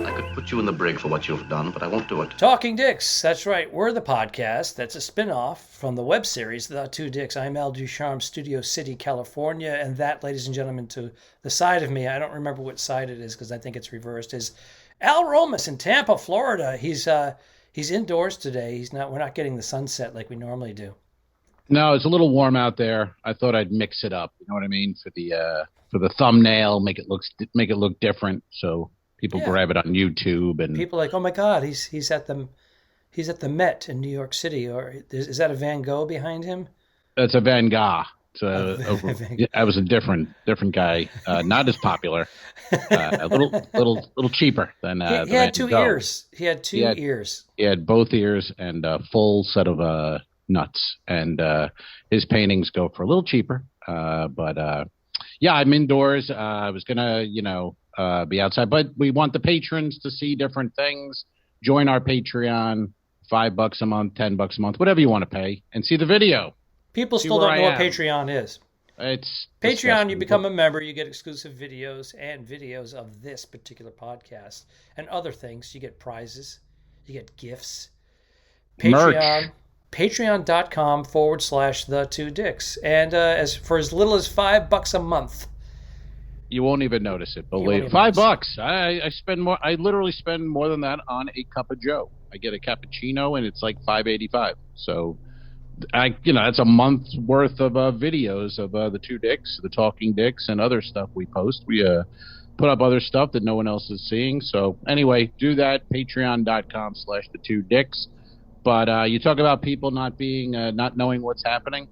I could put you in the brig for what you've done, but I won't do it. Talking Dicks, that's right. We're the podcast that's a spin-off from the web series, The Two Dicks. I'm Al Ducharme, Studio City, California. And that, ladies and gentlemen, to the side of me, I don't remember what side it is because I think it's reversed, is Al Romas in Tampa, Florida. He's indoors today. We're not getting the sunset like we normally do. No, it's a little warm out there. I thought I'd mix it up. You know what I mean? For the thumbnail, make it look different, so people grab it on YouTube and people are like, oh my God, he's at the Met in New York City, or is that a Van Gogh behind him? That's a Van Gogh. I was a different guy, not as popular, a little cheaper than. He had two ears. He had two ears. He had both ears and a full set of nuts, and his paintings go for a little cheaper. But I'm indoors. I was gonna, be outside, but we want the patrons to see different things. Join our Patreon, $5 a month, $10 a month, whatever you want to pay, and see the video. People still don't know what Patreon is. It's Patreon. disgusting. You become a member, you get exclusive videos and videos of this particular podcast and other things. You get prizes, you get gifts. Merch. Patreon.com/the two dicks. And for as little as $5 a month. You won't even notice it. Believe $5. I spend more. I literally spend more than that on a cup of Joe. I get a cappuccino and it's like $5.85. So, that's a month's worth of videos of the two dicks, the talking dicks, and other stuff we post. We put up other stuff that no one else is seeing. So anyway, do that. Patreon.com/the two dicks. But you talk about people not knowing what's happening.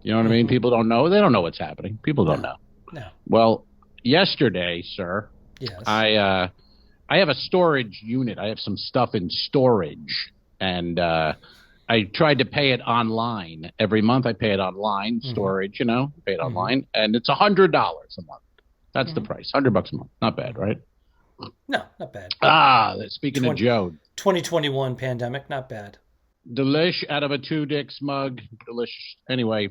You know what I mean? People don't know. They don't know what's happening. People don't know. No. Well, yesterday, sir, yes. I have a storage unit. I have some stuff in storage, and I tried to pay it online. Every month I pay it online, storage, pay it online, and it's $100 a month. That's the price, $100 a month. Not bad, right? No, not bad. Speaking of Joe. 2021 pandemic, not bad. Delish out of a two dicks mug. Delish. Anyway,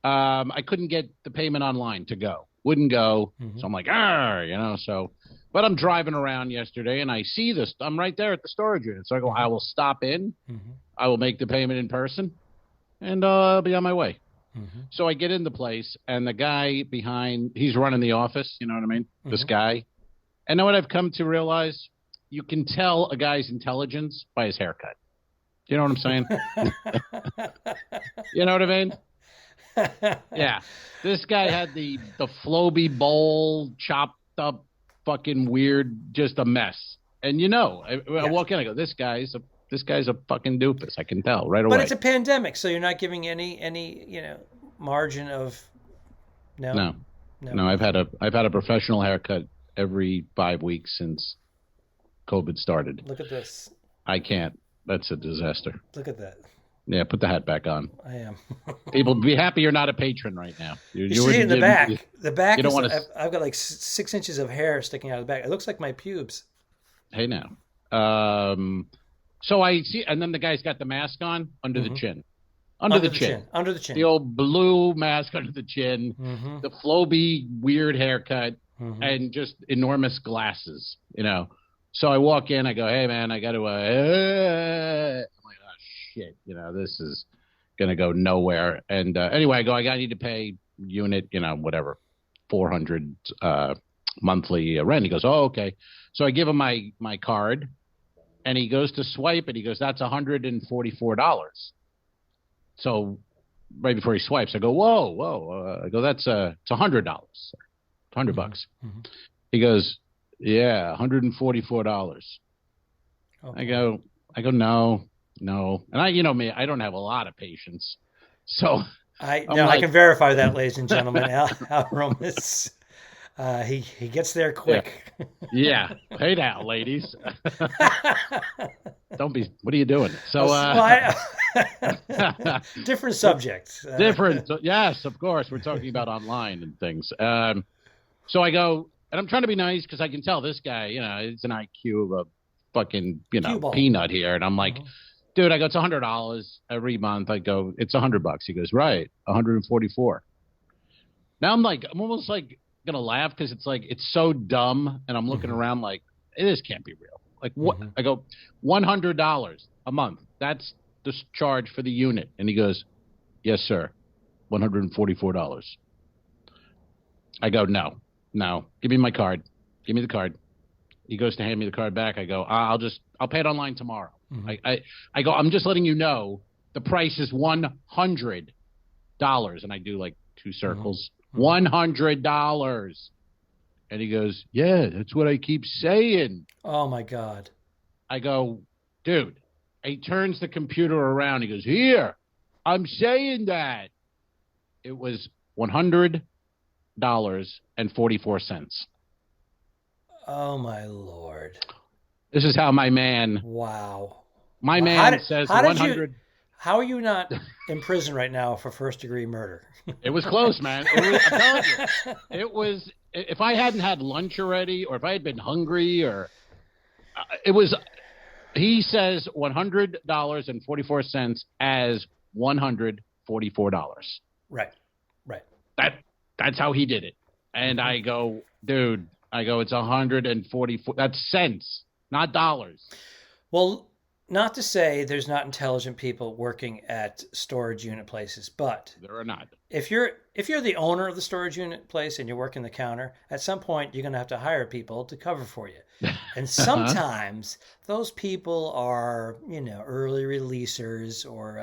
I couldn't get the payment online to go. Wouldn't go. So I'm like, but I'm driving around yesterday and I see this. I'm right there at the storage unit. So I go, I will stop in. I will make the payment in person and I'll be on my way. So I get in the place and the guy behind, he's running the office. You know what I mean? This guy. And know what I've come to realize? You can tell a guy's intelligence by his haircut. You know what I'm saying? You know what I mean? Yeah. This guy had the Floby bowl, chopped up, fucking weird, just a mess. And I walk in, I go, this guy's a fucking doofus. I can tell right away. But it's a pandemic, so you're not giving any margin of No. I've had a professional haircut every 5 weeks since COVID started. Look at this. I can't. That's a disaster. Look at that. Yeah, put the hat back on. I am. People, be happy you're not a patron right now. You see in the back. The back is, I've got like 6 inches of hair sticking out of the back. It looks like my pubes. Hey, now. So I see, and then the guy's got the mask on under the chin. Under the chin. Under the chin. The old blue mask under the chin. The Floby weird haircut. And just enormous glasses, So I walk in, I go, hey, man, I got to, I'm like, oh, shit, this is going to go nowhere. And anyway, I go, I need to pay unit, whatever, 400 monthly rent. He goes, oh, okay. So I give him my card, and he goes to swipe it. He goes, that's $144. So right before he swipes, I go, whoa. I go, it's $100. $100. He goes, yeah, $144. Okay. I go, no. And I me, I don't have a lot of patience. So I can verify that, ladies and gentlemen. Al Romas, he gets there quick. Yeah. Pay now, ladies. Don't be, what are you doing? So, different subject. Different. Yes, of course. We're talking about online and things. So I go, and I'm trying to be nice because I can tell this guy, it's an IQ of a fucking, peanut here. And I'm like, dude, I go, it's $100 every month. I go, it's $100. He goes, right, 144. Now I'm almost like gonna laugh because it's so dumb, and I'm looking around like this can't be real. Like what? I go $100 a month. That's the charge for the unit, and he goes, "Yes, sir, $144." I go, no, give me my card. Give me the card. He goes to hand me the card back. I go, I'll pay it online tomorrow. I go, I'm just letting you know the price is $100. And I do like 2 circles. $100. And he goes, yeah, that's what I keep saying. Oh my God. I go, dude. He turns the computer around. He goes, here, I'm saying that. It was $100.44. Oh my Lord. This is how my man. Wow. My man says 100. How are you not in prison right now for first-degree murder? It was close, man. I'm telling you, it was. If I hadn't had lunch already, or if I had been hungry, or it was. He says $100.44 as $144. Right. That's how he did it. And I go, dude. It's 144. That's cents, not dollars. Well, not to say there's not intelligent people working at storage unit places, but there are not. If you're the owner of the storage unit place and you're working the counter, at some point you're going to have to hire people to cover for you. And sometimes those people are, early releasers or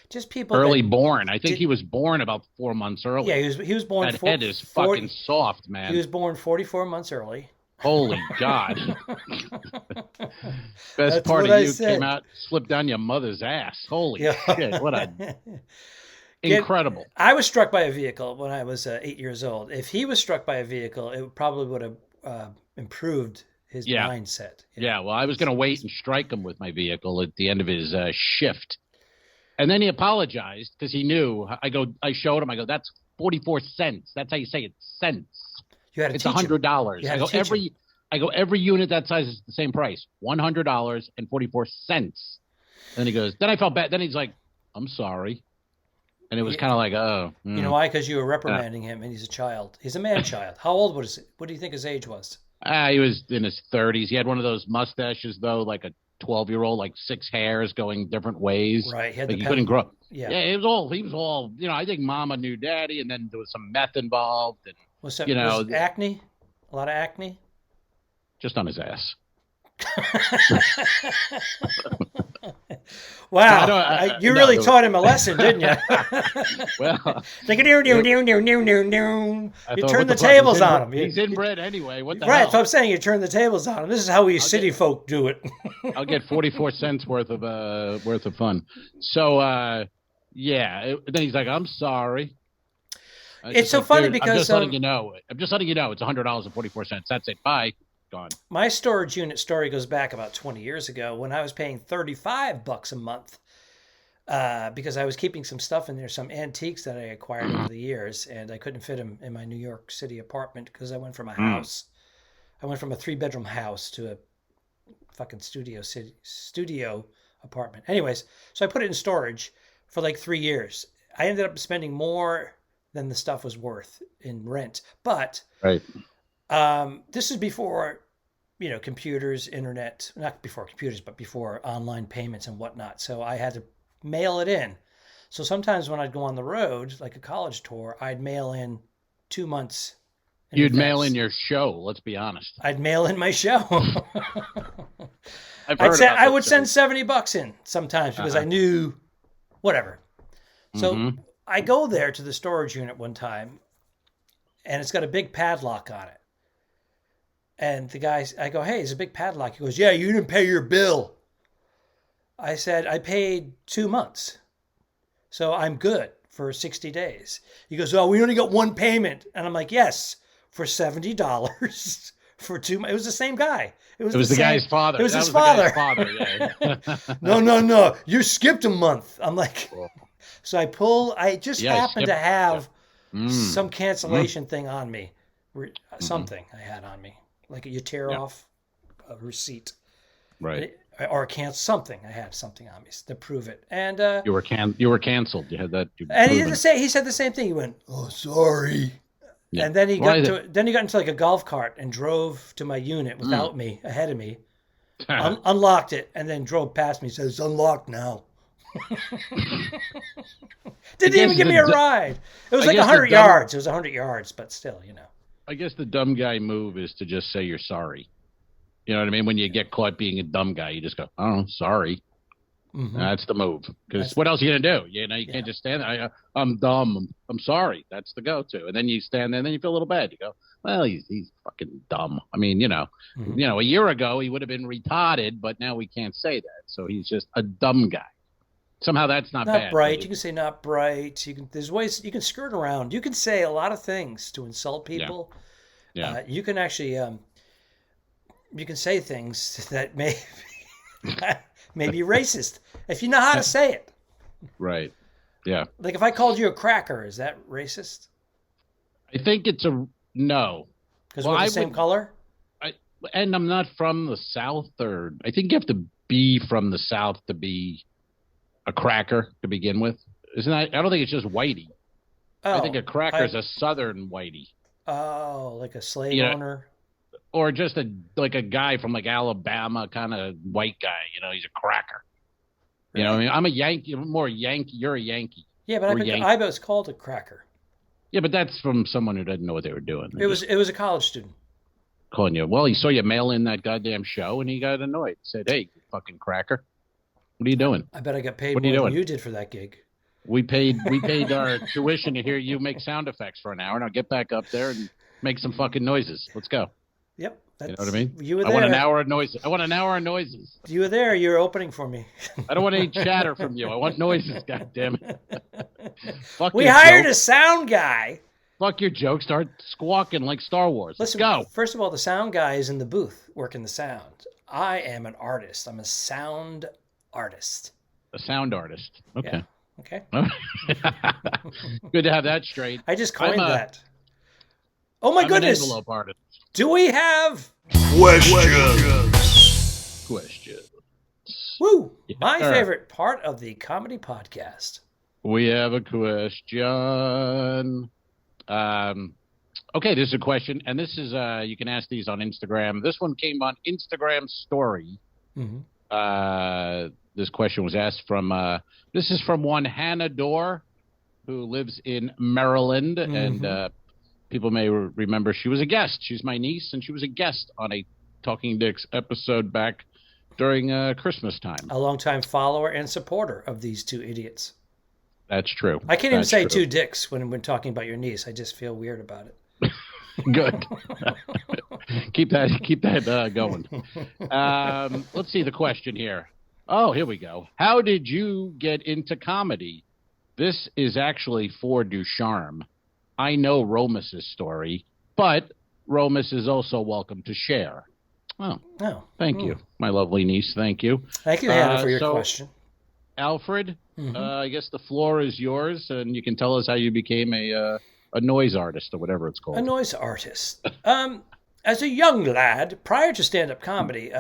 just people early born. I think he was born about 4 months early. Yeah, he was born. That head is fucking soft, man. He was born 44 months early. Holy God! Best part of you came out, slipped down your mother's ass. Holy shit! What a incredible! I was struck by a vehicle when I was 8 years old. If he was struck by a vehicle, it probably would have improved his mindset. Yeah. Well, I was going to wait and strike him with my vehicle at the end of his shift. And then he apologized because he knew. I showed him. I go, that's 44 cents. That's how you say it, cents. You had to it's teach $100. him. I go, every unit that size is the same price, $100.44. And then he goes, then I felt bad. Then he's like, I'm sorry. And it was kind of like, oh. You know why? Because you were reprimanding him, and he's a child. He's a man-child. How old was he? What do you think his age was? He was in his 30s. He had one of those mustaches, though, like a 12-year-old, like 6 hairs going different ways. Right. He couldn't grow up. Yeah, he was all, I think mama knew daddy, and then there was some meth involved. And, was acne? A lot of acne? Just on his ass. Wow. You really taught him a lesson, didn't you? Well. You turn the tables on him. He's inbred anyway. What the hell? Right, that's what I'm saying. You turn the tables on him. This is how we city folk do it. I'll get 44 cents worth of fun. So, then he's like, I'm sorry. It's so funny because... I'm just letting you know. It's $100.44. That's it. Bye. Gone. My storage unit story goes back about 20 years ago when I was paying $35 a month because I was keeping some stuff in there, some antiques that I acquired over the years, and I couldn't fit them in my New York City apartment because I went from a house. I went from a 3-bedroom house to a fucking studio apartment. Anyways, so I put it in storage for like 3 years. I ended up spending more than the stuff was worth in rent, but right. This is before, computers, internet, not before computers, but before online payments and whatnot. So I had to mail it in. So sometimes when I'd go on the road, like a college tour, I'd mail in 2 months. You'd mail in your show, let's be honest. I'd mail in my show. I would send $70 in sometimes because I knew whatever. So I go there to the storage unit one time and it's got a big padlock on it. And the guy, I go, hey, it's a big padlock. He goes, yeah, you didn't pay your bill. I said, I paid 2 months. So I'm good for 60 days. He goes, oh, we only got one payment. And I'm like, yes, for $70 for 2 months. It was the same guy. It was the guy's father. It was his father. No. You skipped a month. I'm like, so I just happened to have some cancellation thing on me. Something I had on me. Like you tear off a receipt. Right. or cancel something. I had something on me to prove it, and you were canceled. You had that. And he said the same thing. He went, "Oh, sorry," yeah. and then he got into like a golf cart and drove to my unit without me, ahead of me, unlocked it, and then drove past me. Says, "It's unlocked now." Didn't even give me a ride. It was like 100 yards. It was 100 yards, but still, I guess the dumb guy move is to just say you're sorry. You know what I mean? When you get caught being a dumb guy, you just go, "Oh, sorry." Mm-hmm. That's the move. Because what else are you gonna do? You can't just stand there. I'm dumb. I'm sorry. That's the go-to. And then you stand there, and then you feel a little bad. You go, "Well, he's fucking dumb." I mean, a year ago he would have been retarded, but now we can't say that. So he's just a dumb guy. Somehow that's not bad. Not bright. You can say not bright. There's ways you can skirt around. You can say a lot of things to insult people. Yeah. You can actually you can say things that may be racist if you know how to say it. Right. Yeah. Like if I called you a cracker, is that racist? I think it's a no. Because we're the same color? And I'm not from the South, or I think you have to be from the South to be a cracker to begin with. Isn't that? I don't think it's just whitey. I think a cracker is a Southern whitey. Oh, like a slave owner? Or just a guy from like Alabama, kind of white guy. He's a cracker. You know what I mean? I'm a Yankee, more Yankee. You're a Yankee. Yeah, but I was called a cracker. Yeah, but that's from someone who doesn't know what they were doing. It was a college student. Calling you. Well, he saw you mail in that goddamn show, and he got annoyed. Said, "Hey, you fucking cracker, what are you doing?" I bet I got paid more than you did for that gig. We paid our tuition to hear you make sound effects for an hour. Now get back up there and make some fucking noises. Let's go. Yep. You know what I mean? You were there. I want an hour of noises. You were there. You were opening for me. I don't want any chatter from you. I want noises, goddammit. We hired a sound guy. Fuck your joke. Start squawking like Star Wars. Let's go. First of all, the sound guy is in the booth working the sound. I am an artist. I'm a sound artist. A sound artist. Okay. Yeah. Okay. Good to have that straight. I just coined that. Oh my goodness. An envelope artist. Do we have questions? Woo! Yeah. My favorite part of the comedy podcast. We have a question. Okay, this is a question, and this is you can ask these on Instagram. This one came on Instagram story. Mm-hmm. This question was asked from this is from one Hannah Dorr, who lives in Maryland, mm-hmm. and people may remember she was a guest. She's my niece, and she was a guest on a Talking Dicks episode back during Christmas time. A longtime follower and supporter of these two idiots. That's true. I can't even say two dicks when talking about your niece. I just feel weird about it. Good. keep that going. Let's see the question here. Oh, here we go. How did you get into comedy? This is actually for Ducharme. I know Romas' story, but Romas is also welcome to share. Oh, thank you, my lovely niece. Thank you. Thank you, Hannah, for your question. Alfred, mm-hmm. I guess the floor is yours, and you can tell us how you became a noise artist or whatever it's called. A noise artist. As a young lad, prior to stand-up comedy,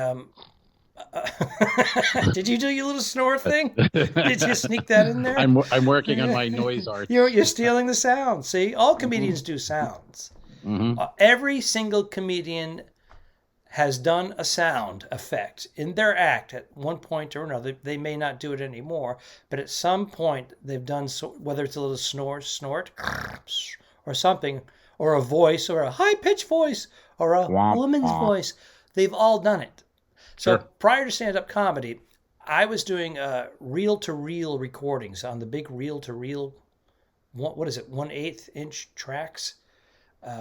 did you do your little snore thing? Did you sneak that in there? I'm working on my noise art. You're stealing the sound. See, all comedians do sounds. Mm-hmm. Every single comedian has done a sound effect in their act at one point or another. They may not do it anymore, but at some point they've done so, whether it's a little snort, or something, or a voice, or a high-pitched voice, or a woman's voice. They've all done it. So prior to stand-up comedy, I was doing reel-to-reel recordings on the big reel-to-reel, what is it, 1/8 inch tracks.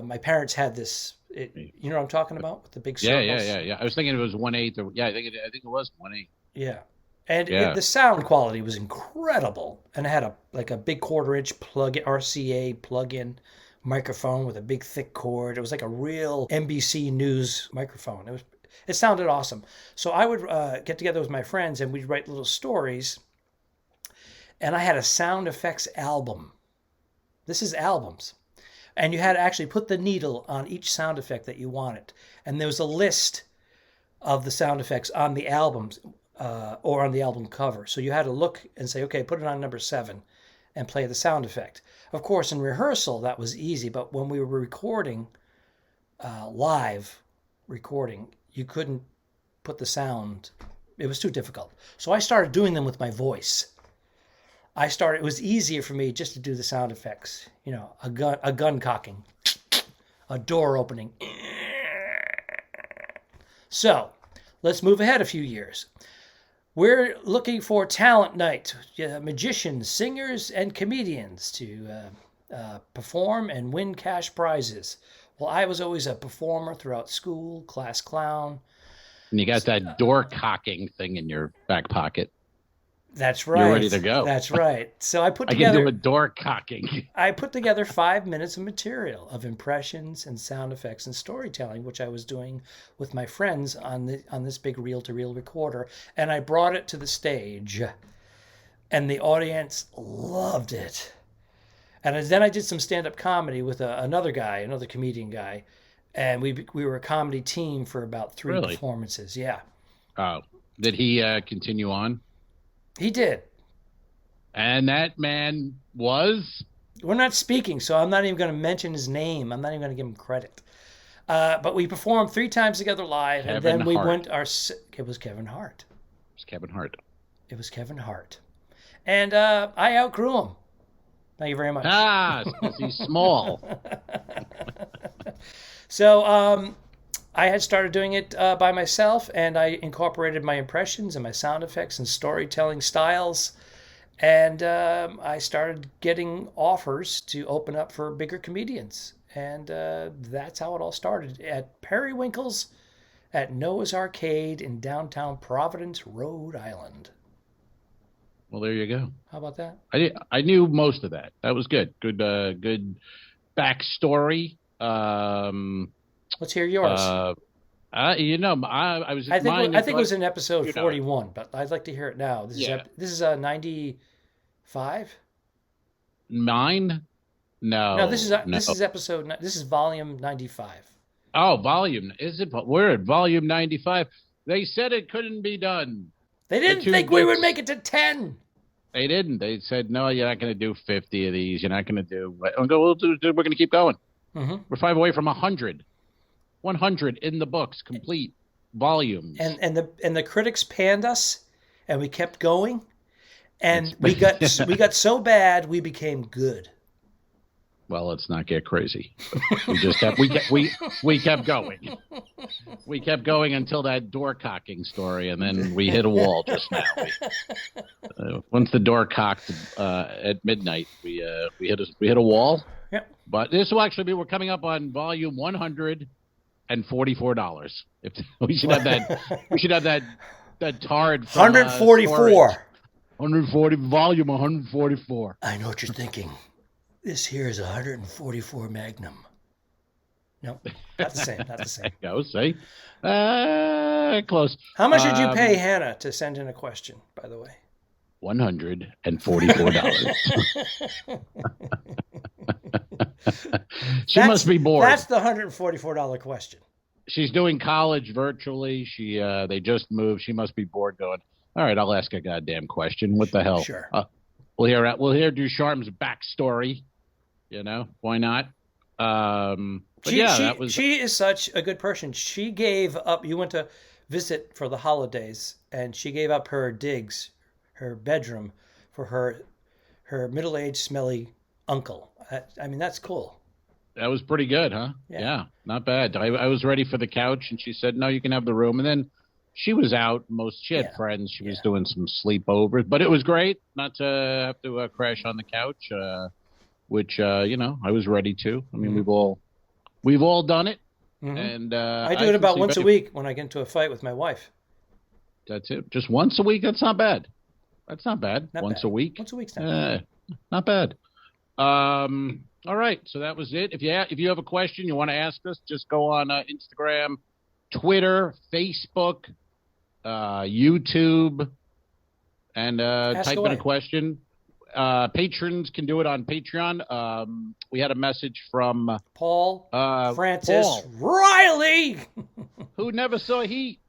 My parents had this. You know what I'm talking about with the big circles? Yeah. I was thinking it was 1/8. I think it was 1/8. Yeah, and the sound quality was incredible, and it had a big 1/4 inch plug-in RCA plug-in microphone with a big thick cord. It was like a real NBC News microphone. It sounded awesome. So I would get together with my friends and we'd write little stories. And I had a sound effects album. This is albums. And you had to actually put the needle on each sound effect that you wanted. And there was a list of the sound effects on the albums. or on the album cover. So you had to look and say, okay, put it on number 7 and play the sound effect. Of course, in rehearsal, that was easy. But when we were recording, live recording, you couldn't put the sound. It was too difficult. So I started doing them with my voice. It was easier for me just to do the sound effects. You know, a gun cocking, a door opening. So let's move ahead a few years. We're looking for talent night, magicians, singers, and comedians to perform and win cash prizes. Well, I was always a performer throughout school, class clown. And you got that door cocking thing in your back pocket. That's right. You're ready to go. That's right. So I can do a door cocking. I put together 5 minutes of material of impressions and sound effects and storytelling, which I was doing with my friends on this big reel-to-reel recorder, and I brought it to the stage, and the audience loved it. And then I did some stand-up comedy with another comedian guy, and we were a comedy team for about 3 performances. Yeah. Oh, did he continue on? He did. And that man was? We're not speaking, so I'm not even going to mention his name. I'm not even going to give him credit. But we performed 3 times together live, and then we went it was Kevin Hart. It was Kevin Hart. And I outgrew him. Thank you very much. Because he's small. So I had started doing it by myself, and I incorporated my impressions and my sound effects and storytelling styles. And I started getting offers to open up for bigger comedians. And that's how it all started at Periwinkle's at Noah's Arcade in downtown Providence, Rhode Island. Well, there you go. How about that? I knew most of that. That was good. Good backstory. Let's hear yours. I was. I think it was in episode 41, but I'd like to hear it now. This is 95. Mine? No. This is episode. This is volume 95. Oh, volume. Is it? We're at volume 95. They said it couldn't be done. They didn't think we would make it to 10. They didn't. They said, no, you're not going to do 50 of these. You're not going to do. We're going to keep going. Mm-hmm. We're 5 away from 100. 100 in the books, complete volumes. And the critics panned us, and we kept going, and we got so bad we became good. Well, let's not get crazy. We just kept we kept going. We kept going until that door cocking story, and then we hit a wall just now. Once the door cocked at midnight, we hit a wall. Yep. But this will actually be, we're coming up on volume $144. If we should have that tard from 144. 140 volume 144. I know what you're thinking. This here is 144 Magnum. No, not the same. Not the same. Go see. Close. How much did you pay Hannah to send in a question, by the way? $144. She must be bored. That's the $144 question. She's doing college virtually. They just moved. She must be bored going, all right, I'll ask a goddamn question. What the hell? Sure. We'll hear Ducharme's backstory. You know, why not? She is such a good person. She gave up. You went to visit for the holidays, and she gave up her digs, her bedroom, for her middle-aged, smelly uncle. I mean, that's cool. That was pretty good, huh? Yeah, not bad. I was ready for the couch, and she said, no, you can have the room. And then she was out. She had friends. She was doing some sleepovers. But it was great not to have to crash on the couch, which, I was ready to. I mean, we've all done it. Mm-hmm. And I do it about once a week when I get into a fight with my wife. That's it. Just once a week? That's not bad. Once a week? Once a week's not bad. All right. So that was it. If you have a question you want to ask us, just go on Instagram, Twitter, Facebook, YouTube, and type in a question. Patrons can do it on Patreon. We had a message from Paul Francis Riley, who never saw Heat.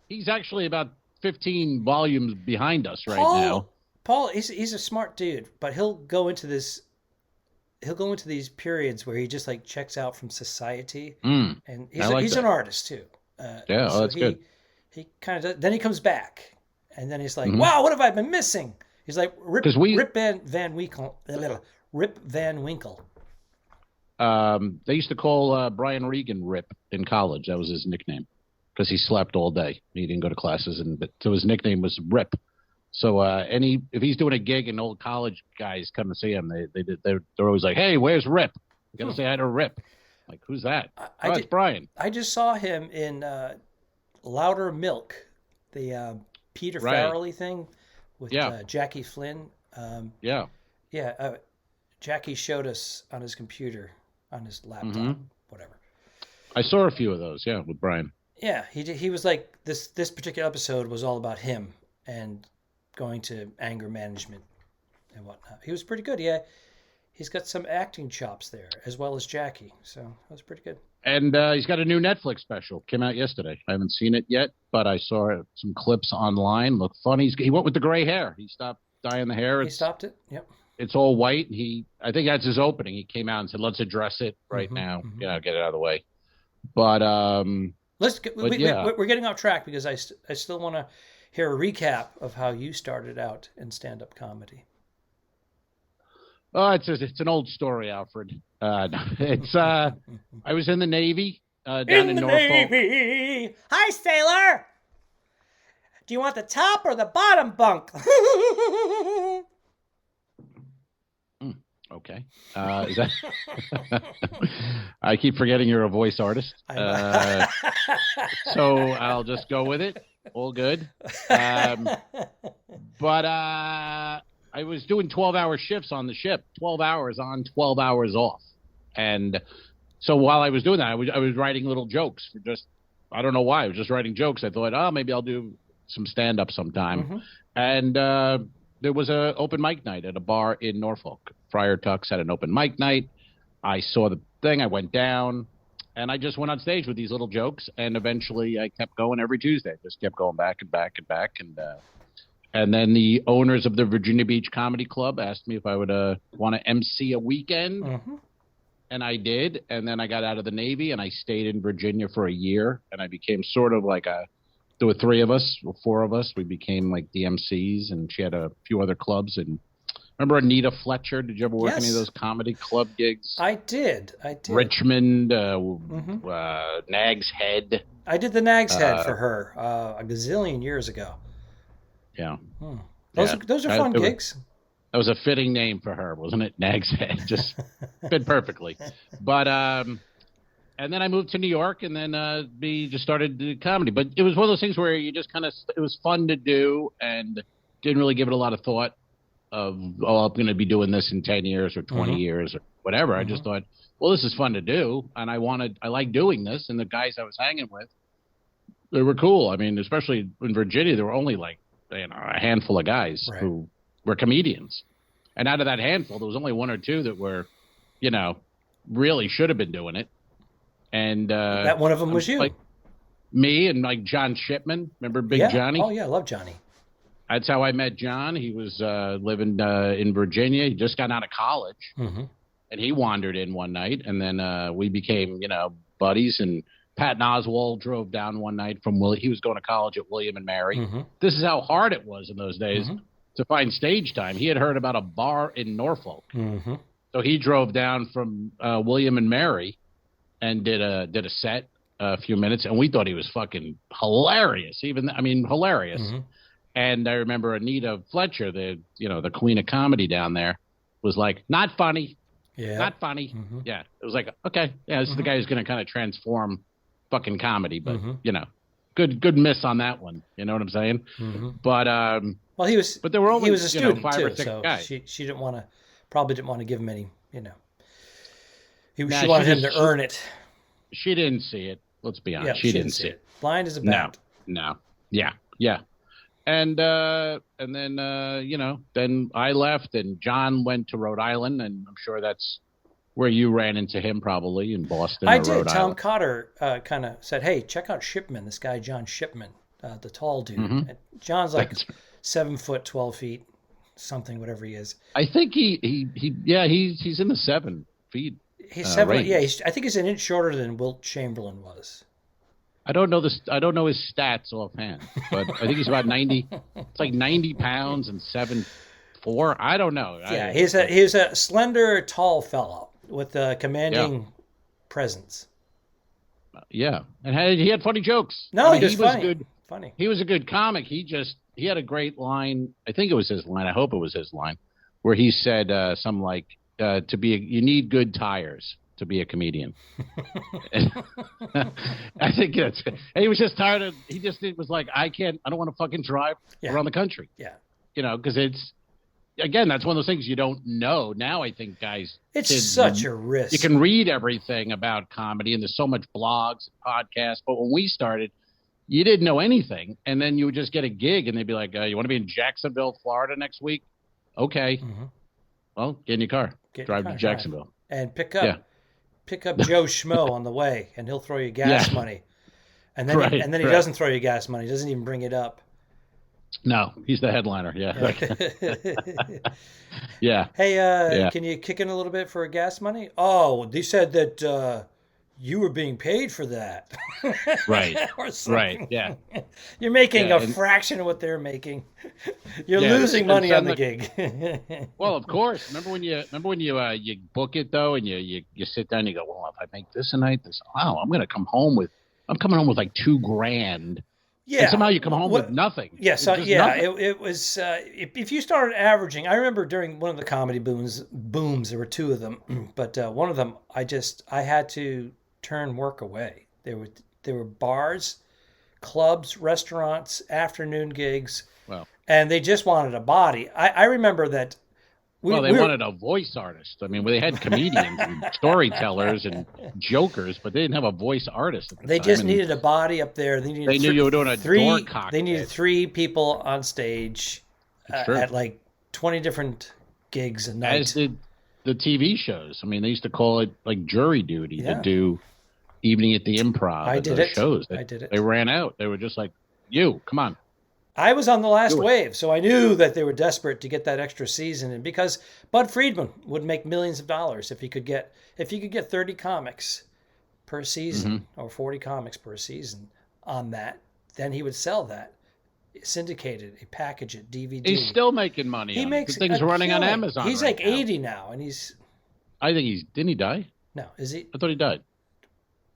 He's actually about 15 volumes behind us right now. Paul, he's a smart dude, but he'll go into these periods where he just like checks out from society, and he's an artist too. So that's good. He kind of then he comes back, and then he's like, "Wow, what have I been missing?" He's like, Rip Van Winkle. Rip Van Winkle. They used to call Brian Regan Rip in college. That was his nickname because he slept all day. He didn't go to classes, so his nickname was Rip. So if he's doing a gig and old college guys come to see him, they're always like, "Hey, where's Rip? You gotta say hi to Rip." Like, who's that? It's Brian. I just saw him in Louder Milk, the Peter Farrelly thing with Jackie Flynn. Jackie showed us on his computer, on his laptop, whatever. I saw a few of those, with Brian. Yeah, he was like, this particular episode was all about him and going to anger management and whatnot. He was pretty good. Yeah, he's got some acting chops there, as well as Jackie. So that was pretty good. And he's got a new Netflix special. Came out yesterday. I haven't seen it yet, but I saw some clips online. Looked funny. He went with the gray hair. He stopped dyeing the hair. He stopped it? Yep. It's all white. I think that's his opening. He came out and said, "Let's address it right now. Get it out of the way." But we're getting off track because I still want to hear a recap of how you started out in stand-up comedy. Oh, it's an old story, Alfred. I was in the Navy down in Norfolk. Navy. Hi, sailor. Do you want the top or the bottom bunk? Okay. Is that... I keep forgetting you're a voice artist. So I'll just go with it. All good. But I was doing 12-hour shifts on the ship, 12 hours on, 12 hours off. And so while I was doing that, I was writing little jokes for just, I don't know why. I was just writing jokes. I thought, maybe I'll do some stand-up sometime. And there was an open mic night at a bar in Norfolk. Friar Tuck's had an open mic night. I saw the thing. I went down, and I just went on stage with these little jokes. And eventually, I kept going every Tuesday. Just kept going back and back and back. And then the owners of the Virginia Beach Comedy Club asked me if I would want to MC a weekend. And I did. And then I got out of the Navy, and I stayed in Virginia for a year. And I became sort of like there were 3 of us, or 4 of us. We became like the MCs, and she had a few other clubs. And remember Anita Fletcher? Did you ever work any of those comedy club gigs? I did. Richmond, Nag's Head. I did the Nag's Head for her a gazillion years ago. Yeah. Those are fun gigs. That was a fitting name for her, wasn't it? Nag's Head. Just fit perfectly. But and then I moved to New York, and then we just started the comedy. But it was one of those things where you just it was fun to do and didn't really give it a lot of thought of, I'm going to be doing this in 10 years or 20 years or whatever. I just thought, well, this is fun to do. And I like doing this. And the guys I was hanging with, they were cool. I mean, especially in Virginia, there were only like, a handful of guys who were comedians. And out of that handful, there was only 1 or 2 that were, really should have been doing it. And that one of them was you. Like me and like John Shipman. Remember Big Johnny? Oh, yeah. I love Johnny. That's how I met John. He was living in Virginia. He just got out of college. And he wandered in one night. And then we became, buddies. And Patton Oswalt drove down one night from he was going to college at William and Mary. This is how hard it was in those days to find stage time. He had heard about a bar in Norfolk. So he drove down from William and Mary and did a set, a few minutes, and we thought he was fucking hilarious. Hilarious. And I remember Anita Fletcher, the queen of comedy down there, was like, not funny. Yeah. Not funny. Yeah. It was like, okay, yeah, this is the guy who's going to kind of transform fucking comedy, but good miss on that one. You know what I'm saying? But well, he was. But there were only he was a student 5 too, or 6 so guys. She probably didn't want to give him any. She wanted him to earn it. She didn't see it. Let's be honest. She didn't see it. Blind as a bat. No. Yeah. And then then I left, and John went to Rhode Island, and I'm sure that's where you ran into him, probably in Boston. I or did. Rhode Tom Island. Cotter kind of said, "Hey, check out Shipman. This guy John Shipman. the tall dude. Mm-hmm. And John's like 7 foot 12 feet, something, whatever he is. I think he's in the 7 feet. He's 7. range. Yeah, I think he's an inch shorter than Wilt Chamberlain was. I don't know this. I don't know his stats offhand, but I think he's about 90. It's like 90 pounds and 7'4". I don't know. Yeah, he's a slender, tall fellow with a commanding presence. Yeah, and he had funny jokes. No, I mean, he was funny. good. Funny. He was a good comic. He had a great line. I think it was his line. I hope it was his line, where he said something like, you need good tires to be a comedian. I think and he was just tired of. It was like, I don't want to fucking drive around the country. Yeah, because it's. Again, that's one of those things you don't know. Now I think it's such a risk. You can read everything about comedy, and there's so much blogs and podcasts. But when we started, you didn't know anything, and then you would just get a gig, and they'd be like, "You want to be in Jacksonville, Florida next week?" Okay. Mm-hmm. Well, get in your car, drive to Jacksonville, and pick up Joe Schmo on the way, and he'll throw you gas money, and then he doesn't throw you gas money. He doesn't even bring it up. No, he's the headliner. Yeah. Yeah. Hey, can you kick in a little bit for gas money? Oh, they said that you were being paid for that. Right. Or something. Right. Yeah. You're making a fraction of what they're making. You're losing money on the gig. Well, of course. Remember when you book it though, and you sit down and you go, well, if I make this a night, I'm coming home with like $2,000. Yeah. And somehow you come home with nothing. Yeah. So it was if you started averaging. I remember during one of the comedy booms. There were 2 of them, but one of them I had to turn work away. There were bars, clubs, restaurants, afternoon gigs, and they just wanted a body. I remember that. They wanted a voice artist. I mean, they had comedians and storytellers and jokers, but they didn't have a voice artist. They just needed a body up there. They knew you were doing a door cockpit. They needed 3 people on stage at like 20 different gigs a night. As did the TV shows. I mean, they used to call it like jury duty to do Evening at the Improv. I did it. Shows. I did it. They ran out. They were just like, come on. I was on the last wave, so I knew that they were desperate to get that extra season, and because Bud Friedman would make millions of dollars if he could get 30 comics per season or 40 comics per season on that, then he would sell that, syndicate it, package it, DVD. He's still making money. He makes things running on Amazon. He's like 80 now, and he's. I think didn't he die? No, is he? I thought he died.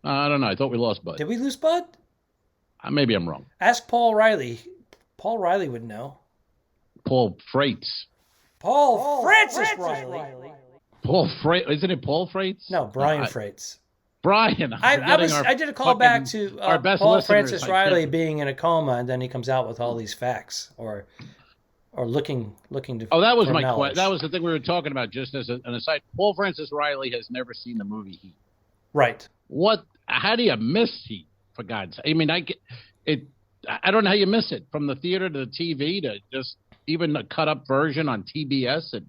I don't know. I thought we lost Bud. Did we lose Bud? Maybe I'm wrong. Ask Paul Riley. Paul Riley would know. Paul Freitz. Paul Francis Riley. Paul Freitz. Isn't it Paul Freitz? No, Brian Freitz. Brian. I did a call back to our best Paul listeners, Francis Riley being in a coma, and then he comes out with all these facts or looking to. Oh, that was my question. That was the thing we were talking about. Just as an aside, Paul Francis Riley has never seen the movie Heat. Right. What? How do you miss Heat? For God's sake! I mean, I don't know how you miss it, from the theater to the TV to just even a cut-up version on TBS at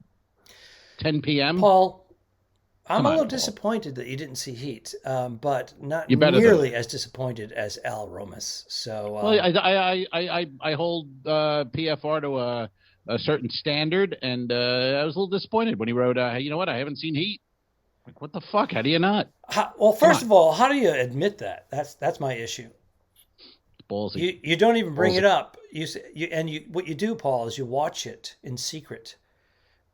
10 p.m. Paul, I'm a little disappointed that you didn't see Heat, but not nearly as disappointed as Al Romas. So, I hold PFR to a certain standard, and I was a little disappointed when he wrote, "You know what? I haven't seen Heat." Like, what the fuck? How do you not? Well, first of all, how do you admit that? That's my issue. Ballsy. You don't even bring it up. What you do, Paul, is you watch it in secret,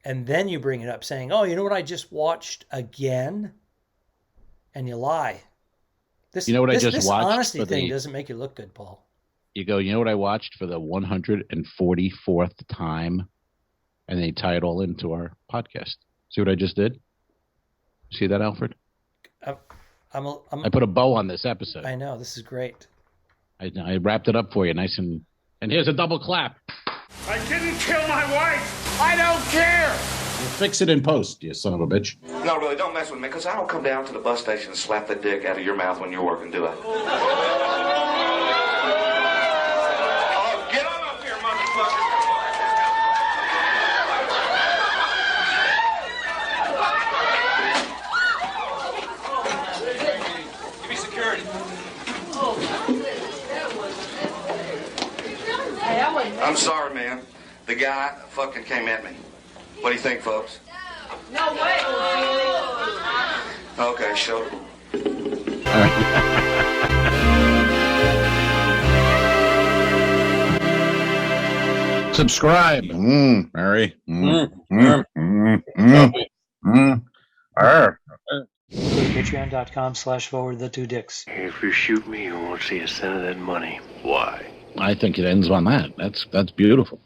and then you bring it up, saying, "Oh, you know what? I just watched again," and you lie. I just watched. This honesty thing doesn't make you look good, Paul. You go, you know what I watched for the 144th time, and they tie it all into our podcast. See what I just did? See that, Alfred? I put a bow on this episode. I know, this is great. I wrapped it up for you, nice and here's a double clap. I didn't kill my wife. I don't care. We'll fix it in post, you son of a bitch. No, really, don't mess with me, because I don't come down to the bus station and slap the dick out of your mouth when you're working, do I? Oh, get on up here, motherfucker. Give me security. I'm sorry, man. The guy fucking came at me. What do you think, folks? No way. Okay, show it. Subscribe. Mary. Go to patreon.com/forwardthetwodicks. If you shoot me, you won't see a cent of that money. Why? I think it ends on that. That's beautiful.